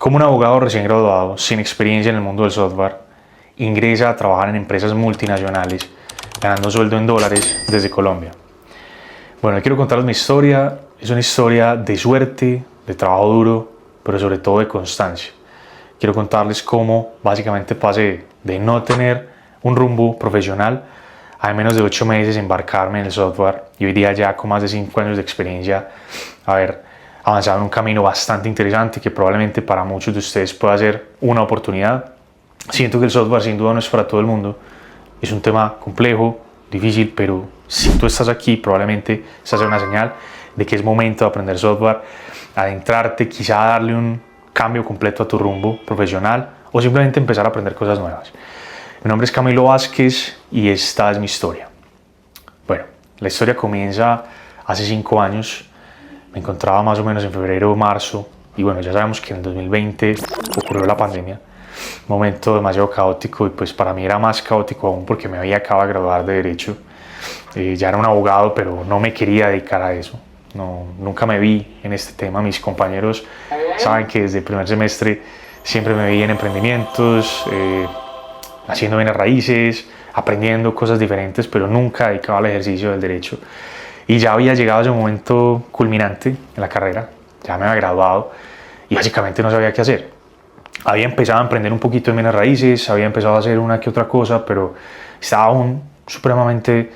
Como un abogado recién graduado, sin experiencia en el mundo del software, ingresa a trabajar en empresas multinacionales, ganando sueldo en dólares desde Colombia. Bueno, quiero contarles mi historia. Es una historia de suerte, de trabajo duro, pero sobre todo de constancia. Quiero contarles cómo básicamente pasé de no tener un rumbo profesional a en menos de 8 meses embarcarme en el software y hoy día ya con más de 5 años de experiencia haber avanzado en un camino bastante interesante que probablemente para muchos de ustedes pueda ser una oportunidad. Siento que el software sin duda no es para todo el mundo, es un tema complejo, difícil, pero si tú estás aquí probablemente esa sea una señal de que es momento de aprender software, adentrarte, quizá darle un cambio completo a tu rumbo profesional o simplemente empezar a aprender cosas nuevas. Mi nombre es Camilo Vázquez y esta es mi historia. Bueno, la historia comienza hace 5 años. Me encontraba más o menos en febrero o marzo y bueno, ya sabemos que en el 2020 ocurrió la pandemia, un momento demasiado caótico y pues para mí era más caótico aún porque me había acabado de graduar de Derecho. Ya era un abogado, pero no me quería dedicar a eso. No, nunca me vi en este tema. Mis compañeros saben que desde el primer semestre siempre me vi en emprendimientos, haciendo bienes raíces, aprendiendo cosas diferentes, pero nunca dedicado al ejercicio del derecho. Y ya había llegado ese momento culminante en la carrera, ya me había graduado y básicamente no sabía qué hacer. Había empezado a emprender un poquito en bienes raíces, había empezado a hacer una que otra cosa, pero estaba aún supremamente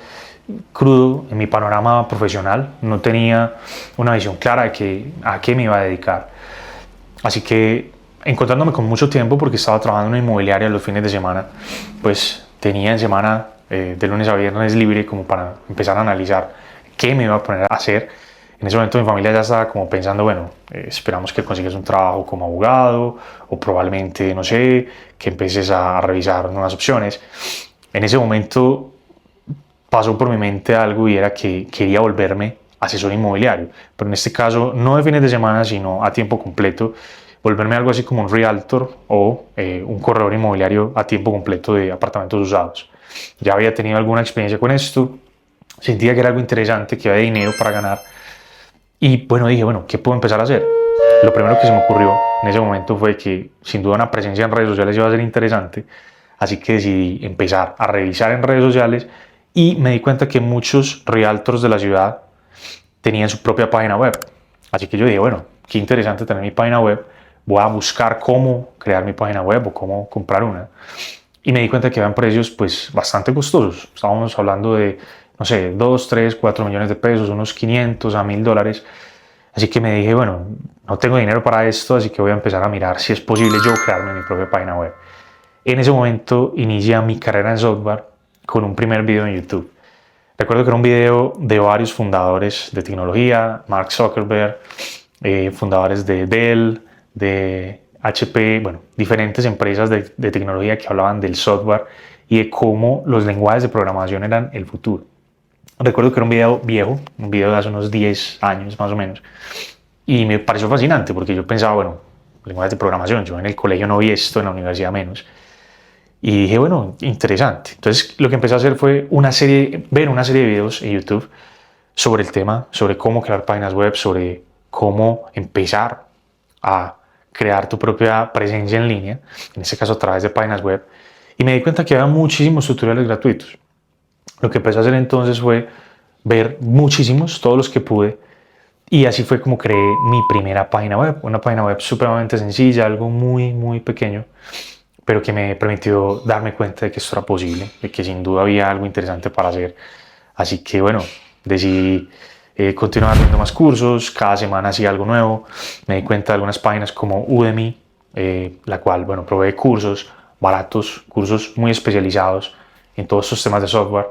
crudo en mi panorama profesional, no tenía una visión clara de a qué me iba a dedicar. Así que encontrándome con mucho tiempo porque estaba trabajando en una inmobiliaria los fines de semana, pues tenía en semana de lunes a viernes libre como para empezar a analizar qué me iba a poner a hacer. En ese momento mi familia ya estaba como pensando, bueno, esperamos que consigas un trabajo como abogado o probablemente, no sé, que empieces a revisar nuevas opciones. En ese momento pasó por mi mente algo y era que quería volverme asesor inmobiliario, pero en este caso no de fines de semana, sino a tiempo completo, volverme algo así como un realtor o un corredor inmobiliario a tiempo completo de apartamentos usados. Ya había tenido alguna experiencia con esto, sentía que era algo interesante, que había dinero para ganar y bueno, dije, bueno, ¿qué puedo empezar a hacer? Lo primero que se me ocurrió en ese momento fue que sin duda una presencia en redes sociales iba a ser interesante, así que decidí empezar a revisar en redes sociales y me di cuenta que muchos realtors de la ciudad tenían su propia página web. Así que yo dije, bueno, qué interesante tener mi página web, voy a buscar cómo crear mi página web o cómo comprar una. Y me di cuenta que eran precios pues bastante costosos. Estábamos hablando de, no sé, 2, 3, 4 millones de pesos, unos 500 a 1000 dólares. Así que me dije, bueno, no tengo dinero para esto, así que voy a empezar a mirar si es posible yo crearme mi propia página web. En ese momento inicia mi carrera en software con un primer video en YouTube. Recuerdo que era un video de varios fundadores de tecnología, Mark Zuckerberg, fundadores de Dell, de HP, bueno, diferentes empresas de tecnología que hablaban del software y de cómo los lenguajes de programación eran el futuro. Recuerdo que era un video viejo, un video de hace unos 10 años más o menos, y me pareció fascinante porque yo pensaba, bueno, lenguajes de programación, yo en el colegio no vi esto, en la universidad menos. Y dije, bueno, interesante. Entonces lo que empecé a hacer fue ver una serie de videos en YouTube sobre el tema, sobre cómo crear páginas web, sobre cómo empezar a crear tu propia presencia en línea, en este caso a través de páginas web. Y me di cuenta que había muchísimos tutoriales gratuitos. Lo que empecé a hacer entonces fue ver muchísimos, todos los que pude, y así fue como creé mi primera página web, una página web supremamente sencilla, algo muy, muy pequeño, pero que me permitió darme cuenta de que esto era posible, de que sin duda había algo interesante para hacer. Así que bueno, decidí continuar viendo más cursos, cada semana hacía algo nuevo, me di cuenta de algunas páginas como Udemy, la cual, bueno, provee cursos baratos, cursos muy especializados en todos estos temas de software.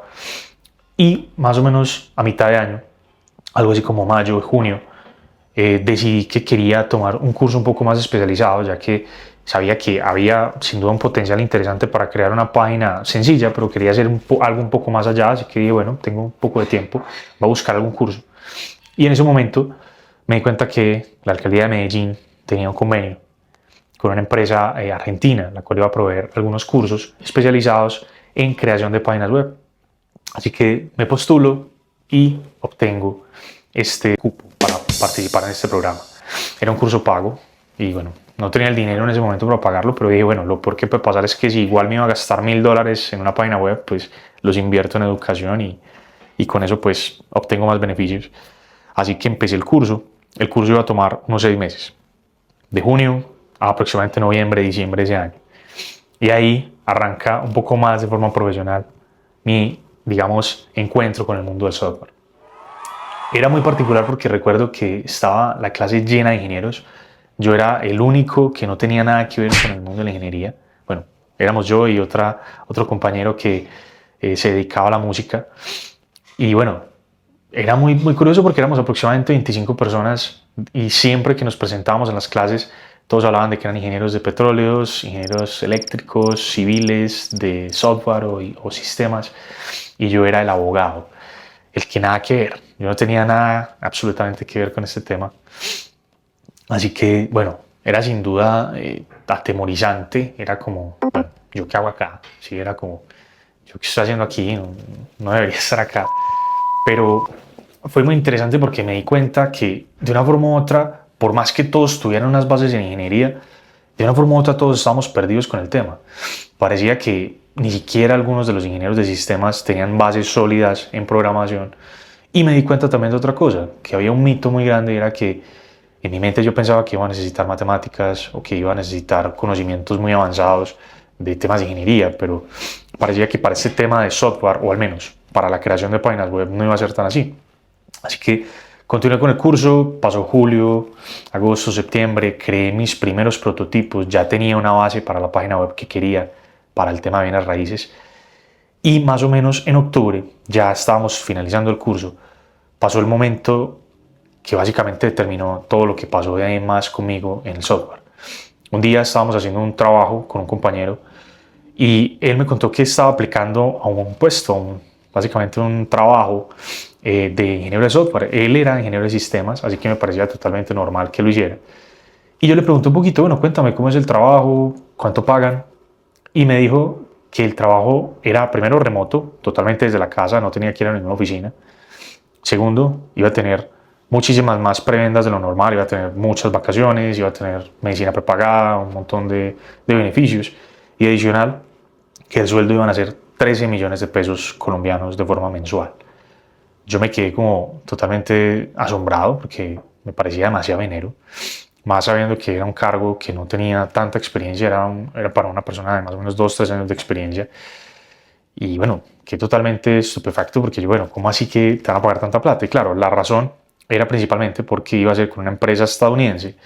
Y más o menos a mitad de año, algo así como mayo, junio, decidí que quería tomar un curso un poco más especializado, ya que sabía que había sin duda un potencial interesante para crear una página sencilla, pero quería hacer algo un poco más allá, así que dije, bueno, tengo un poco de tiempo, voy a buscar algún curso. Y en ese momento me di cuenta que la alcaldía de Medellín tenía un convenio con una empresa argentina, la cual iba a proveer algunos cursos especializados en creación de páginas web. Así que me postulo y obtengo este cupo para participar en este programa. Era un curso pago y bueno, no tenía el dinero en ese momento para pagarlo, pero dije, bueno, lo peor que puede pasar es que si igual me iba a gastar $1000 en una página web, pues los invierto en educación y con eso pues obtengo más beneficios. Así que empecé el curso. El curso iba a tomar unos 6 meses, de junio a aproximadamente noviembre, diciembre de ese año. Y ahí arranca un poco más de forma profesional mi, digamos, encuentro con el mundo del software. Era muy particular porque recuerdo que estaba la clase llena de ingenieros. Yo era el único que no tenía nada que ver con el mundo de la ingeniería. Bueno, éramos yo y otro compañero que se dedicaba a la música. Y bueno, era muy curioso porque éramos aproximadamente 25 personas y siempre que nos presentábamos en las clases, todos hablaban de que eran ingenieros de petróleos, ingenieros eléctricos, civiles, de software o sistemas. Y yo era el abogado, el que nada que ver. Yo no tenía nada absolutamente que ver con este tema. Así que, bueno, era sin duda atemorizante. Era como, bueno, ¿yo qué hago acá? Sí, era como, ¿yo qué estoy haciendo aquí? No debería estar acá. Pero fue muy interesante porque me di cuenta que de una forma u otra, por más que todos tuvieran unas bases en ingeniería, de una forma u otra todos estábamos perdidos con el tema. Parecía que ni siquiera algunos de los ingenieros de sistemas tenían bases sólidas en programación. Y me di cuenta también de otra cosa, que había un mito muy grande, era que en mi mente yo pensaba que iba a necesitar matemáticas o que iba a necesitar conocimientos muy avanzados de temas de ingeniería, pero parecía que para este tema de software, o al menos para la creación de páginas web, no iba a ser tan así. Así que continué con el curso, pasó julio, agosto, septiembre, creé mis primeros prototipos, ya tenía una base para la página web que quería para el tema de bienes raíces. Y más o menos en octubre, ya estábamos finalizando el curso, pasó el momento que básicamente determinó todo lo que pasó de ahí en más conmigo en el software. Un día estábamos haciendo un trabajo con un compañero y él me contó que estaba aplicando a un puesto, básicamente un trabajo de ingeniero de software. Él era ingeniero de sistemas, así que me parecía totalmente normal que lo hiciera. Y yo le pregunté un poquito, bueno, cuéntame cómo es el trabajo, cuánto pagan. Y me dijo que el trabajo era primero remoto, totalmente desde la casa, no tenía que ir a ninguna oficina. Segundo, iba a tener muchísimas más prebendas de lo normal, iba a tener muchas vacaciones, iba a tener medicina prepagada, un montón de beneficios. Y adicional, que el sueldo iban a ser 13 millones de pesos colombianos de forma mensual. Yo me quedé como totalmente asombrado porque me parecía demasiado dinero, más sabiendo que era un cargo que no tenía tanta experiencia, era para una persona de más o menos 2 o 3 años de experiencia. Y bueno, quedé totalmente estupefacto porque yo, bueno, ¿cómo así que te van a pagar tanta plata? Y claro, la razón era principalmente porque iba a ser con una empresa estadounidense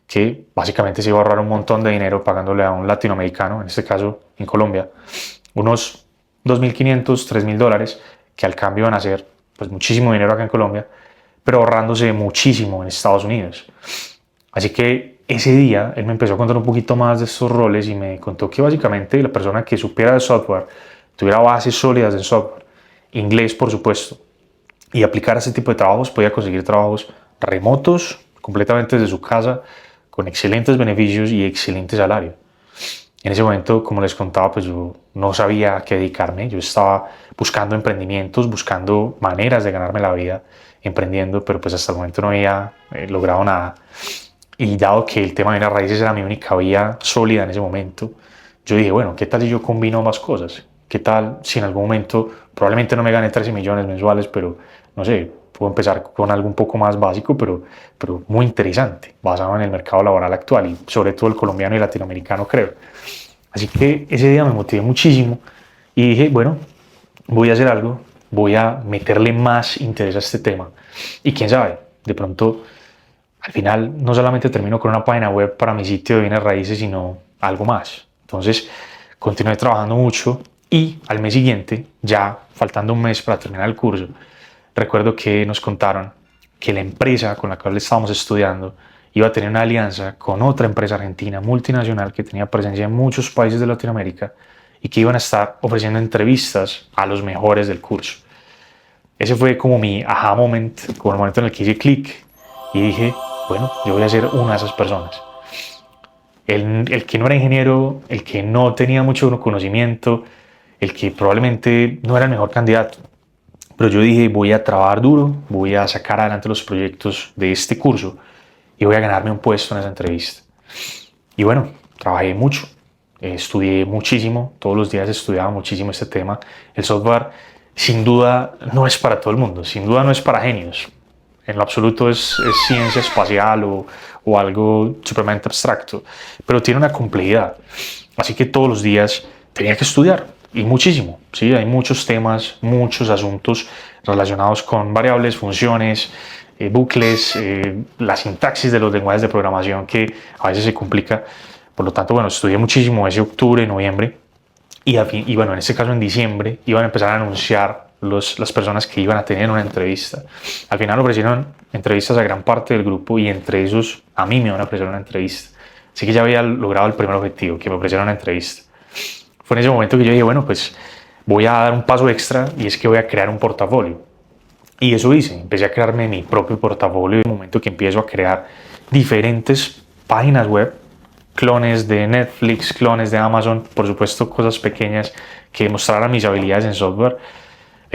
que básicamente se iba a ahorrar un montón de dinero pagándole a un latinoamericano, en este caso en Colombia, unos $2.500, $3.000, que al cambio van a ser pues muchísimo dinero acá en Colombia, pero ahorrándose muchísimo en Estados Unidos. Así que ese día él me empezó a contar un poquito más de estos roles y me contó que básicamente la persona que supiera de software, tuviera bases sólidas en software, inglés por supuesto, y aplicar ese tipo de trabajos, podía conseguir trabajos remotos, completamente desde su casa, con excelentes beneficios y excelente salario. En ese momento, como les contaba, pues yo no sabía a qué dedicarme. Yo estaba buscando emprendimientos, buscando maneras de ganarme la vida emprendiendo, pero pues hasta el momento no había logrado nada. Y dado que el tema de las raíces era mi única vía sólida en ese momento, yo dije, bueno, ¿qué tal si yo combino ambas cosas? ¿Qué tal si en algún momento, probablemente no me gane 13 millones mensuales, pero no sé, puedo empezar con algo un poco más básico, pero muy interesante, basado en el mercado laboral actual y sobre todo el colombiano y latinoamericano, creo. Así que ese día me motivé muchísimo y dije, bueno, voy a hacer algo, voy a meterle más interés a este tema. Y quién sabe, de pronto, al final, no solamente termino con una página web para mi sitio de bienes raíces, sino algo más. Entonces, continué trabajando mucho y al mes siguiente, ya faltando un mes para terminar el curso, recuerdo que nos contaron que la empresa con la cual estábamos estudiando iba a tener una alianza con otra empresa argentina multinacional que tenía presencia en muchos países de Latinoamérica y que iban a estar ofreciendo entrevistas a los mejores del curso. Ese fue como mi aha moment, como el momento en el que hice clic y dije, bueno, yo voy a ser una de esas personas. El que no era ingeniero, el que no tenía mucho conocimiento, el que probablemente no era el mejor candidato. Pero yo dije, voy a trabajar duro, voy a sacar adelante los proyectos de este curso y voy a ganarme un puesto en esa entrevista. Y bueno, trabajé mucho, estudié muchísimo, todos los días estudiaba muchísimo este tema. El software sin duda no es para todo el mundo, sin duda no es para genios. En lo absoluto es ciencia espacial o algo supremamente abstracto, pero tiene una complejidad. Así que todos los días tenía que estudiar y muchísimo. ¿Sí? Hay muchos temas, muchos asuntos relacionados con variables, funciones, bucles, la sintaxis de los lenguajes de programación que a veces se complica. Por lo tanto, bueno, estudié muchísimo ese octubre, noviembre y bueno, en este caso en diciembre iban a empezar a anunciar las personas que iban a tener una entrevista. Al final ofrecieron entrevistas a gran parte del grupo y entre esos a mí me iban a ofrecer una entrevista. Así que ya había logrado el primer objetivo, que me ofrecieran una entrevista. Fue en ese momento que yo dije, bueno, pues voy a dar un paso extra y es que voy a crear un portafolio. Y eso hice, empecé a crearme mi propio portafolio. En el momento que empiezo a crear diferentes páginas web, clones de Netflix, clones de Amazon, por supuesto cosas pequeñas que mostraran mis habilidades en software.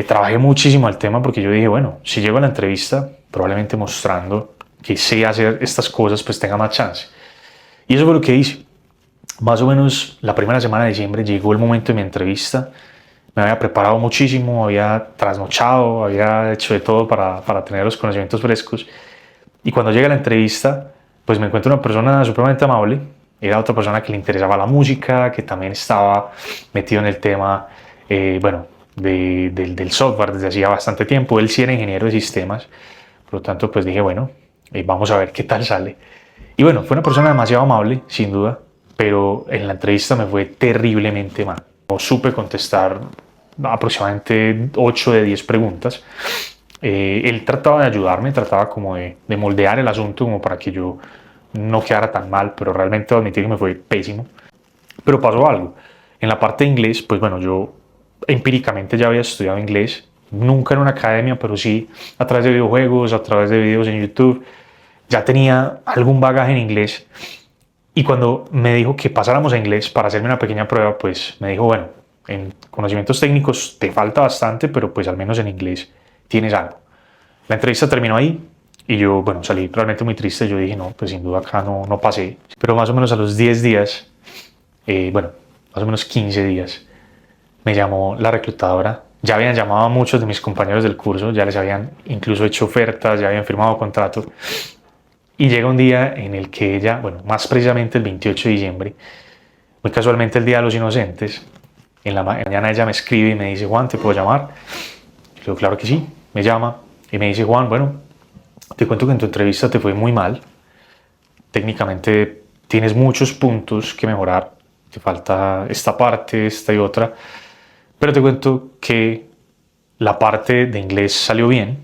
Trabajé muchísimo al tema porque yo dije, bueno, si llego a la entrevista, probablemente mostrando que sé hacer estas cosas, pues tenga más chance. Y eso fue lo que hice. Más o menos la primera semana de diciembre llegó el momento de mi entrevista. Me había preparado muchísimo, había trasnochado, había hecho de todo para tener los conocimientos frescos. Y cuando llega la entrevista, pues me encuentro una persona supremamente amable. Era otra persona que le interesaba la música, que también estaba metido en el tema, bueno, del software desde hacía bastante tiempo. Él sí era ingeniero de sistemas. Por lo tanto, pues dije, bueno, vamos a ver qué tal sale. Y bueno, fue una persona demasiado amable, sin duda, pero en la entrevista me fue terriblemente mal. No supe contestar aproximadamente 8 de 10 preguntas. Él trataba de ayudarme, trataba como de moldear el asunto como para que yo no quedara tan mal, pero realmente admitir que me fue pésimo. Pero pasó algo. En la parte de inglés, pues bueno, yo empíricamente ya había estudiado inglés, nunca en una academia, pero sí a través de videojuegos, a través de videos en YouTube. Ya tenía algún bagaje en inglés. Y cuando me dijo que pasáramos a inglés para hacerme una pequeña prueba, pues me dijo, bueno, en conocimientos técnicos te falta bastante, pero pues al menos en inglés tienes algo. La entrevista terminó ahí y yo, bueno, salí realmente muy triste. Yo dije, no, pues sin duda acá no pasé. Pero más o menos a los 10 días, bueno, más o menos 15 días, me llamó la reclutadora. Ya habían llamado a muchos de mis compañeros del curso, ya les habían incluso hecho ofertas, ya habían firmado contrato. Y llega un día en el que ella, bueno, más precisamente el 28 de diciembre, muy casualmente el Día de los Inocentes, en la mañana ella me escribe y me dice, Juan, ¿te puedo llamar? Yo digo, claro que sí. Me llama y me dice, Juan, bueno, te cuento que en tu entrevista te fue muy mal. Técnicamente tienes muchos puntos que mejorar. Te falta esta parte, esta y otra. Pero te cuento que la parte de inglés salió bien.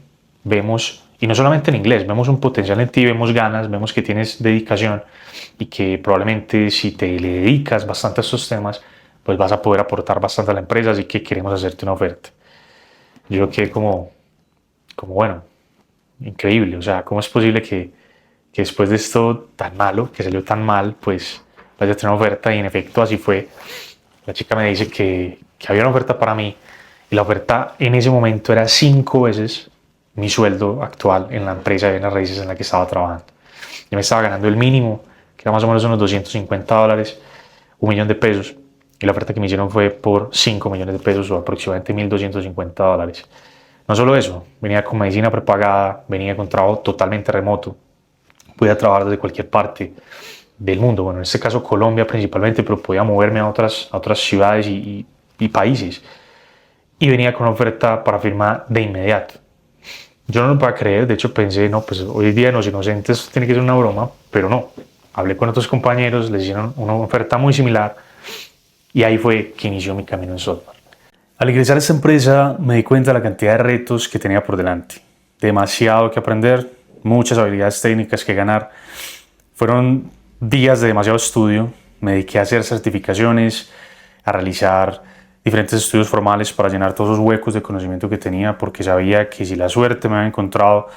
Vemos, y no solamente en inglés, vemos un potencial en ti, vemos ganas, vemos que tienes dedicación y que probablemente si te le dedicas bastante a estos temas, pues vas a poder aportar bastante a la empresa, así que queremos hacerte una oferta. Yo quedé como bueno, increíble, o sea, ¿cómo es posible que después de esto tan malo, que salió tan mal, pues vaya a tener una oferta? Y en efecto así fue. La chica me dice que había una oferta para mí y la oferta en ese momento era 5 veces mi sueldo actual en la empresa de bienes raíces en la que estaba trabajando. Yo me estaba ganando el mínimo, que era más o menos unos $250, 1.000.000 de pesos, y la oferta que me hicieron fue por 5 millones de pesos o aproximadamente $1.250. No solo eso, venía con medicina prepagada, venía con trabajo totalmente remoto, podía trabajar desde cualquier parte del mundo, bueno, en este caso Colombia principalmente, pero podía moverme a otras ciudades y países. Y venía con una oferta para firmar de inmediato. Yo no lo podía creer, de hecho pensé, no, pues hoy día en Los Inocentes tiene que ser una broma, pero no. Hablé con otros compañeros, les hicieron una oferta muy similar y ahí fue que inició mi camino en software. Al ingresar a esta empresa me di cuenta de la cantidad de retos que tenía por delante. Demasiado que aprender, muchas habilidades técnicas que ganar. Fueron días de demasiado estudio, me dediqué a hacer certificaciones, a realizar diferentes estudios formales para llenar todos esos huecos de conocimiento que tenía, porque sabía que si la suerte me había encontrado,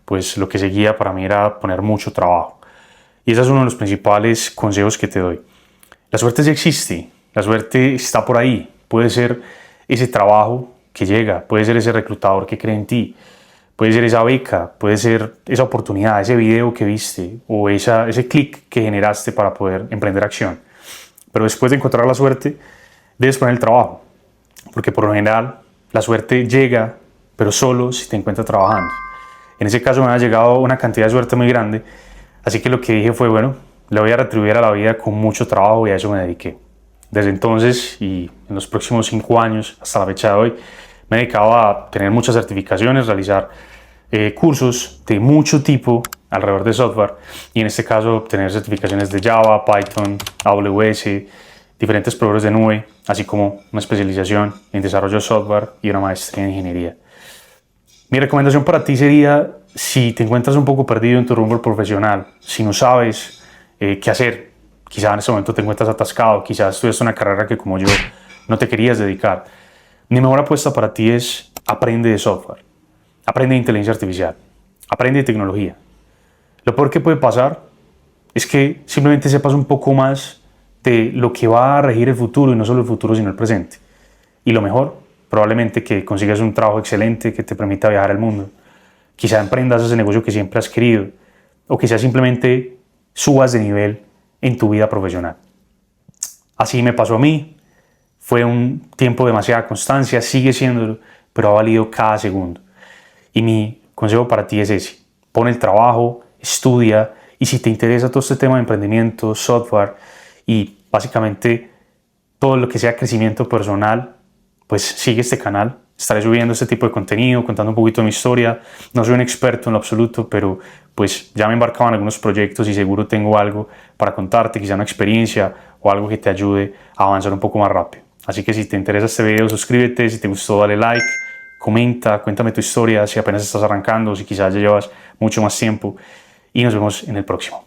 pues lo que seguía para mí era poner mucho trabajo. Y ese es uno de los principales consejos que te doy. La suerte sí existe, la suerte está por ahí, puede ser ese trabajo que llega, puede ser ese reclutador que cree en ti, Puede ser esa beca, puede ser esa oportunidad, ese video que viste o ese clic que generaste para poder emprender acción. Pero después de encontrar la suerte, debes poner el trabajo, porque por lo general la suerte llega, pero solo si te encuentras trabajando. En ese caso me ha llegado una cantidad de suerte muy grande, así que lo que dije fue, bueno, le voy a retribuir a la vida con mucho trabajo y a eso me dediqué. Desde entonces y en los próximos 5 años, hasta la fecha de hoy, me he dedicado a tener muchas certificaciones, realizar cursos de mucho tipo alrededor de software y en este caso obtener certificaciones de Java, Python, AWS, diferentes proveedores de nube, así como una especialización en desarrollo de software y una maestría en ingeniería. Mi recomendación para ti sería, si te encuentras un poco perdido en tu rumbo profesional, si no sabes qué hacer, quizás en este momento te encuentras atascado, quizás estudiaste una carrera que como yo no te querías dedicar, mi mejor apuesta para ti es aprende de software, aprende de inteligencia artificial, aprende de tecnología. Lo peor que puede pasar es que simplemente sepas un poco más de lo que va a regir el futuro, y no solo el futuro sino el presente. Y lo mejor, probablemente que consigas un trabajo excelente que te permita viajar al mundo. Quizá emprendas ese negocio que siempre has querido, o quizá simplemente subas de nivel en tu vida profesional. Así me pasó a mí. Fue un tiempo de demasiada constancia, sigue siéndolo, pero ha valido cada segundo. Y mi consejo para ti es ese: pon el trabajo, estudia, y si te interesa todo este tema de emprendimiento, software y básicamente todo lo que sea crecimiento personal, pues sigue este canal. Estaré subiendo este tipo de contenido, contando un poquito de mi historia. No soy un experto en lo absoluto, pero pues ya me he embarcado en algunos proyectos y seguro tengo algo para contarte, quizá una experiencia o algo que te ayude a avanzar un poco más rápido. Así que si te interesa este video, suscríbete, si te gustó dale like, comenta, cuéntame tu historia, si apenas estás arrancando, si quizás ya llevas mucho más tiempo, y nos vemos en el próximo.